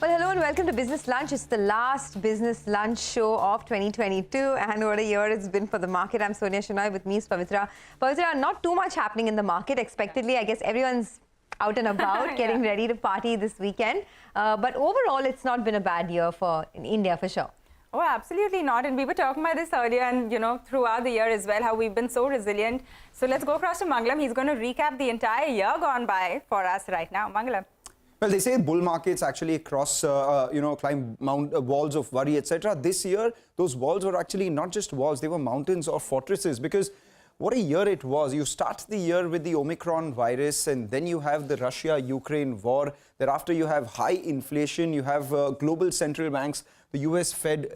Well, hello and welcome to Business Lunch. It's the last Business Lunch show of 2022 and what a year it's been for the market. I'm Sonia Shenoy, with me is Pavitra. Pavitra, not too much happening in the market. Expectedly, I guess everyone's out and about, getting ready to party this weekend. But overall, it's not been a bad year in India for sure. Oh, absolutely not. And we were talking about this earlier and, throughout the year as well, how we've been so resilient. So let's go across to Mangalam. He's going to recap the entire year gone by for us right now. Mangalam. Well, they say bull markets actually cross, climb walls of worry, etc. This year, those walls were actually not just walls, they were mountains or fortresses, because what a year it was. You start the year with the Omicron virus, and then you have the Russia-Ukraine war. Thereafter, you have high inflation. You have global central banks, the US Fed,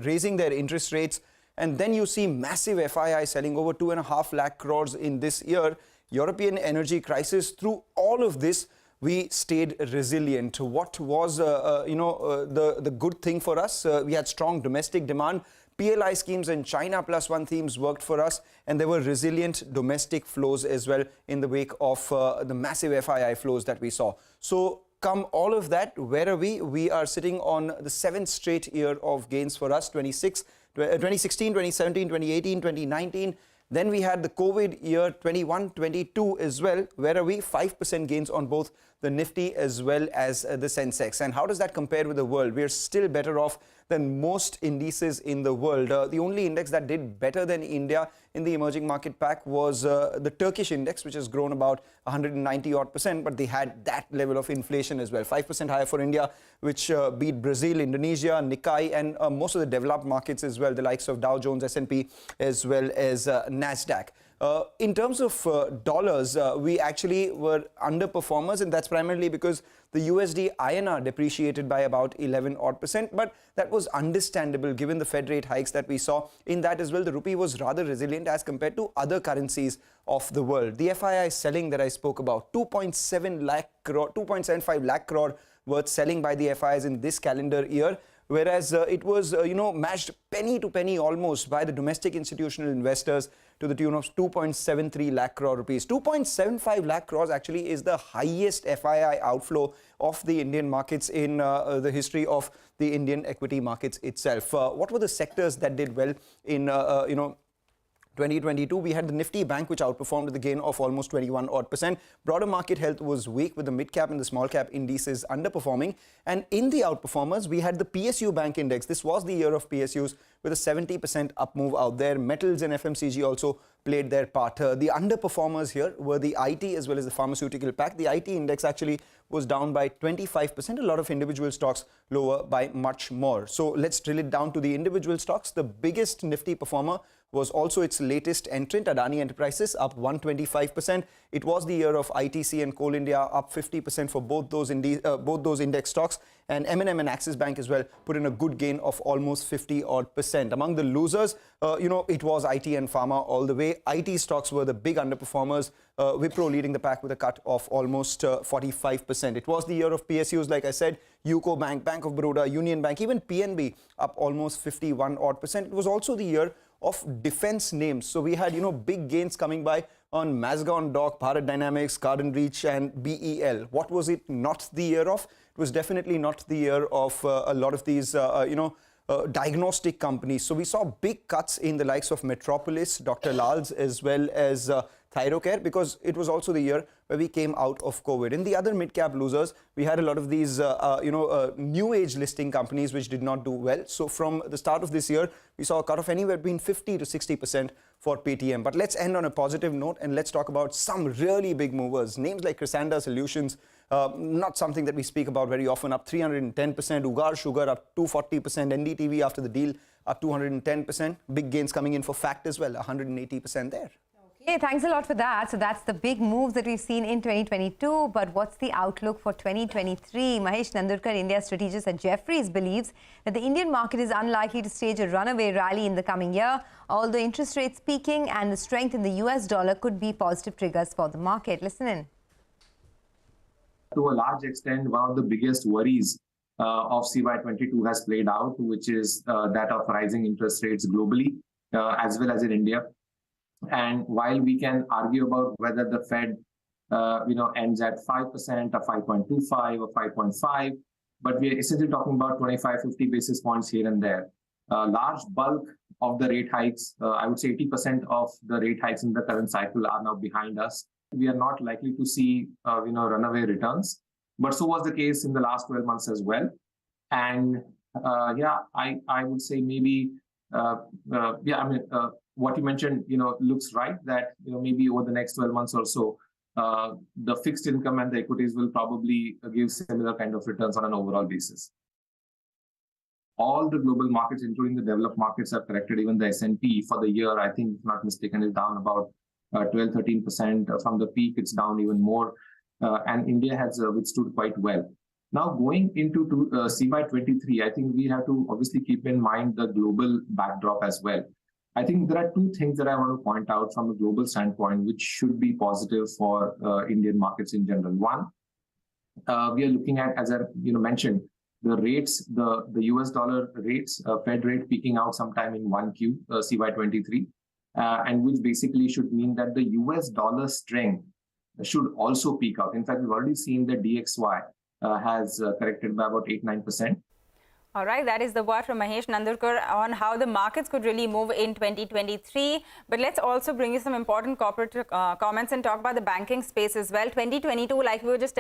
raising their interest rates. And then you see massive FII selling over 2.5 lakh crores in this year. European energy crisis. Through all of this, we stayed resilient. What was, the good thing for us? We had strong domestic demand. PLI schemes and China Plus One themes worked for us, and there were resilient domestic flows as well in the wake of the massive FII flows that we saw. So come all of that, where are we? We are sitting on the 7th straight year of gains for us, 2016, 2017, 2018, 2019. Then we had the COVID year 21-22 as well. Where are we? 5% gains on both the Nifty as well as the Sensex. And how does that compare with the world? We're still better off than most indices in the world. The only index that did better than India in the emerging market pack was the Turkish index, which has grown about 190 odd percent, but they had that level of inflation as well. 5% higher for India, which beat Brazil, Indonesia, Nikkei, and most of the developed markets as well, the likes of Dow Jones, S&P, as well as NASDAQ. In terms of dollars, we actually were underperformers, and that's primarily because the USD INR depreciated by about 11 odd percent, but that was understandable given the Fed rate hikes that we saw. In that as well, the rupee was rather resilient as compared to other currencies of the world. The FII selling that I spoke about, 2.75 lakh crore worth selling by the FIIs in this calendar year, whereas it was, matched penny to penny almost by the domestic institutional investors to the tune of 2.73 lakh crore rupees. 2.75 lakh crores actually is the highest FII outflow of the Indian markets in the history of the Indian equity markets itself. What were the sectors that did well in, 2022, we had the Nifty Bank, which outperformed with a gain of almost 21 odd percent. Broader market health was weak, with the mid-cap and the small-cap indices underperforming. And in the outperformers, we had the PSU Bank Index. This was the year of PSUs, with a 70% up move out there. Metals and FMCG also played their part. The underperformers here were the IT as well as the pharmaceutical pack. The IT index actually was down by 25%. A lot of individual stocks lower by much more. So let's drill it down to the individual stocks. The biggest Nifty performer was also its latest entrant, Adani Enterprises, up 125%. It was the year of ITC and Coal India, up 50% for both those index stocks. And M&M and Axis Bank as well put in a good gain of almost 50 odd percent. Among the losers, it was IT and Pharma all the way. IT stocks were the big underperformers, Wipro leading the pack with a cut of almost 45%. It was the year of PSUs, like I said, UCO Bank, Bank of Baroda, Union Bank, even PNB up almost 51 odd percent. It was also the year of defense names. So we had, big gains coming by on Mazagon Dock, Bharat Dynamics, Garden Reach, and BEL. What was it not the year of? It was definitely not the year of a lot of these, diagnostic companies. So we saw big cuts in the likes of Metropolis, Dr. Lal's, as well as Thyrocare, because it was also the year where we came out of COVID. In the other mid-cap losers, we had a lot of these, new age listing companies which did not do well. So from the start of this year, we saw a cut of anywhere between 50 to 60% for PTM. But let's end on a positive note and let's talk about some really big movers. Names like Cresanda Solutions, not something that we speak about very often, up 310%. Ugar Sugar up 240%. NDTV after the deal up 210%. Big gains coming in for Fact as well, 180% there. Okay, thanks a lot for that. So that's the big moves that we've seen in 2022. But what's the outlook for 2023? Mahesh Nandurkar, India strategist at Jefferies, believes that the Indian market is unlikely to stage a runaway rally in the coming year, although interest rates peaking and the strength in the US dollar could be positive triggers for the market. Listen in. To a large extent, one of the biggest worries of CY22 has played out, which is that of rising interest rates globally, as well as in India. And while we can argue about whether the Fed ends at 5% or 5.25 or 5.5. But we are essentially talking about 25, 50 basis points here and there. Large bulk of the rate hikes, I would say 80% of the rate hikes in the current cycle are now behind us. We are not likely to see, runaway returns. But so was the case in the last 12 months as well. And I would say maybe, what you mentioned, looks right that, maybe over the next 12 months or so, the fixed income and the equities will probably give similar kind of returns on an overall basis. All the global markets, including the developed markets, have corrected. Even the S&P for the year, I think, if not mistaken, is down about 12-13%. From the peak, it's down even more. And India has withstood quite well. Now, going into CY23, I think we have to obviously keep in mind the global backdrop as well. I think there are two things that I want to point out from a global standpoint, which should be positive for Indian markets in general. One, we are looking at, as I mentioned, the rates, the US dollar rates, Fed rate peaking out sometime in 1Q, CY23, and which basically should mean that the US dollar strength should also peak out. In fact, we've already seen the DXY has corrected by about 8-9%. All right, that is the word from Mahesh Nandurkar on how the markets could really move in 2023. But let's also bring you some important corporate comments and talk about the banking space as well. 2022, like we were just